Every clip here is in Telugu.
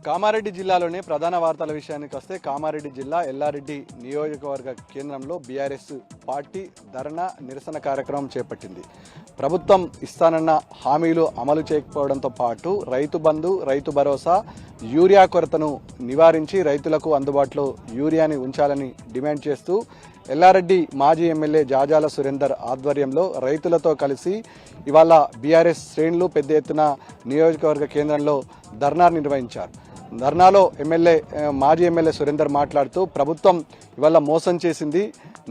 కామారెడ్డి జిల్లాలోని ప్రధాన వార్తల విషయానికి వస్తే కామారెడ్డి జిల్లా ఎల్లారెడ్డి నియోజకవర్గ కేంద్రంలో బీఆర్ఎస్ పార్టీ ధర్నా నిరసన కార్యక్రమం చేపట్టింది. ప్రభుత్వం ఇస్తానన్న హామీలు అమలు చేయకపోవడంతో పాటు రైతు బంధు, రైతు భరోసా, యూరియా కొరతను నివారించి రైతులకు అందుబాటులో యూరియాని ఉంచాలని డిమాండ్ చేస్తూ ఎల్లారెడ్డి మాజీ ఎమ్మెల్యే జాజాల సురేందర్ ఆధ్వర్యంలో రైతులతో కలిసి ఇవాళ బీఆర్ఎస్ శ్రేణులు పెద్ద ఎత్తున నియోజకవర్గ కేంద్రంలో ధర్నా నిర్వహించారు. ధర్నాలో మాజీ ఎమ్మెల్యే సురేందర్ మాట్లాడుతూ ప్రభుత్వం ఇవాళ మోసం చేసింది,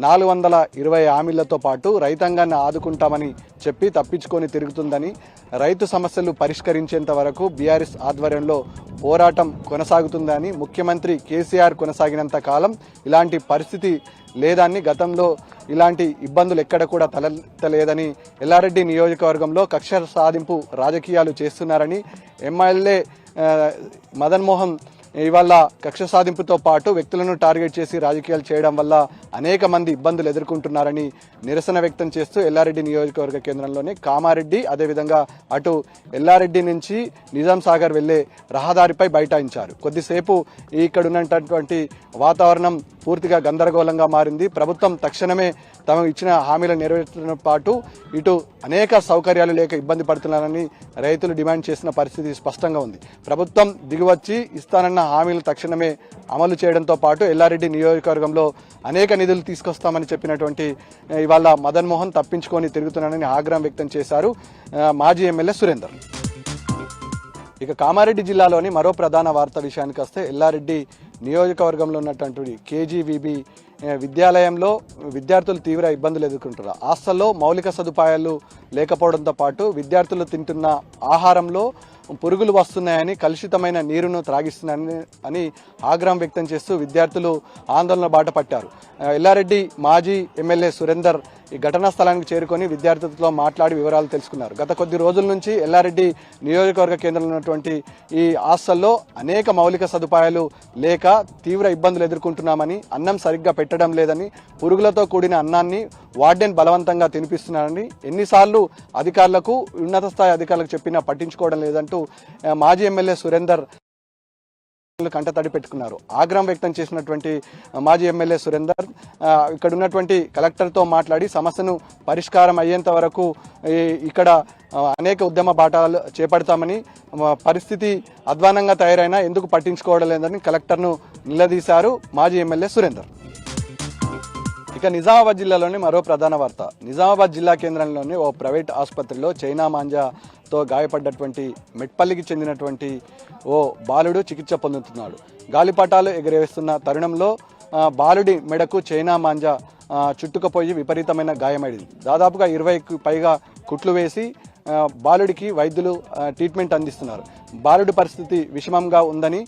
420 హామీలతో పాటు రైతాంగాన్ని ఆదుకుంటామని చెప్పి తప్పించుకొని తిరుగుతుందని, రైతు సమస్యలు పరిష్కరించేంత వరకు బీఆర్ఎస్ ఆధ్వర్యంలో పోరాటం కొనసాగుతుందని, ముఖ్యమంత్రి కేసీఆర్ కొనసాగినంత కాలం ఇలాంటి పరిస్థితి లేదని, గతంలో ఇలాంటి ఇబ్బందులు ఎక్కడ కూడా తలెత్తలేదని, ఎల్లారెడ్డి నియోజకవర్గంలో కక్ష సాధింపు రాజకీయాలు చేస్తున్నారని, ఎమ్మెల్యే మదన్ మోహన్ ఇవాళ కక్ష సాధింపుతో పాటు వ్యక్తులను టార్గెట్ చేసి రాజకీయాలు చేయడం వల్ల అనేక మంది ఇబ్బందులు ఎదుర్కొంటున్నారని నిరసన వ్యక్తం చేస్తూ ఎల్లారెడ్డి నియోజకవర్గ కేంద్రంలోని కామారెడ్డి, అదేవిధంగా అటు ఎల్లారెడ్డి నుంచి నిజాం సాగర్ వెళ్లే రహదారిపై బైఠాయించారు. కొద్దిసేపు ఇక్కడ ఉన్నటువంటి వాతావరణం పూర్తిగా గందరగోళంగా మారింది. ప్రభుత్వం తక్షణమే తమ ఇచ్చిన హామీలను నెరవేర్చడంతో పాటు ఇటు అనేక సౌకర్యాలు లేక ఇబ్బంది పడుతున్నారని రైతులు డిమాండ్ చేసిన పరిస్థితి స్పష్టంగా ఉంది. ప్రభుత్వం దిగువచ్చి ఇస్తానన్న హామీలు తక్షణమే అమలు చేయడంతో పాటు ఎల్లారెడ్డి నియోజకవర్గంలో అనేక నిధులు తీసుకొస్తామని చెప్పినటువంటి ఇవాళ మదన్ మోహన్ తప్పించుకొని తిరుగుతున్నారని ఆగ్రహం వ్యక్తం చేశారు మాజీ ఎమ్మెల్యే సురేందర్. ఇక కామారెడ్డి జిల్లాలోని మరో ప్రధాన వార్త విషయానికి వస్తే ఎల్లారెడ్డి నియోజకవర్గంలో ఉన్నటువంటి కేజీవీబీ విద్యాలయంలో విద్యార్థులు తీవ్ర ఇబ్బందులు ఎదుర్కొంటున్నారు. హాస్టల్లో మౌలిక సదుపాయాలు లేకపోవడంతో పాటు విద్యార్థులు తింటున్న ఆహారంలో పురుగులు వస్తున్నాయని, కలుషితమైన నీరును త్రాగిస్తున్నాయని అని ఆగ్రహం వ్యక్తం చేస్తూ విద్యార్థులు ఆందోళన బాట పట్టారు. ఎల్లారెడ్డి మాజీ ఎమ్మెల్యే సురేందర్ ఈ ఘటనా స్థలానికి చేరుకొని విద్యార్థులతో మాట్లాడి వివరాలు తెలుసుకున్నారు. గత కొద్ది రోజుల నుంచి ఎల్లారెడ్డి నియోజకవర్గ కేంద్రంలో ఉన్నటువంటి ఈ హాస్టల్లో అనేక మౌలిక సదుపాయాలు లేక తీవ్ర ఇబ్బందులు ఎదుర్కొంటున్నామని, అన్నం సరిగ్గా పెట్టడం లేదని, పురుగులతో కూడిన అన్నాన్ని వార్డెన్ బలవంతంగా తినిపిస్తున్నారని, ఎన్నిసార్లు అధికారులకు, ఉన్నత స్థాయి అధికారులకు చెప్పినా పట్టించుకోవడం లేదంటూ మాజీ ఎమ్మెల్యే సురేందర్ కంటతడి పెట్టుకున్నారు. ఆగ్రహం వ్యక్తం చేసినటువంటి మాజీ ఎమ్మెల్యే సురేందర్ ఇక్కడ ఉన్నటువంటి కలెక్టర్తో మాట్లాడి సమస్యను పరిష్కారం అయ్యేంత వరకు ఇక్కడ అనేక ఉద్యమ బాటలు చేపడతామని, పరిస్థితి అధ్వానంగా తయారైనా ఎందుకు పట్టించుకోవడం లేదని కలెక్టర్ను నిలదీశారు మాజీ ఎమ్మెల్యే సురేందర్. ఇక నిజామాబాద్ జిల్లాలోని మరో ప్రధాన వార్త. నిజామాబాద్ జిల్లా కేంద్రంలోని ఓ ప్రైవేట్ ఆసుపత్రిలో చైనా మాంజాతో గాయపడ్డటువంటి మెట్పల్లికి చెందినటువంటి ఓ బాలుడు చికిత్స పొందుతున్నాడు. గాలిపటాలు ఎగరేస్తున్న తరుణంలో బాలుడి మెడకు చైనా మాంజా చుట్టుకుపోయి విపరీతమైన గాయమైంది. దాదాపుగా 20కి పైగా కుట్లు వేసి బాలుడికి వైద్యులు ట్రీట్మెంట్ అందిస్తున్నారు. బాలుడి పరిస్థితి విషమంగా ఉందని,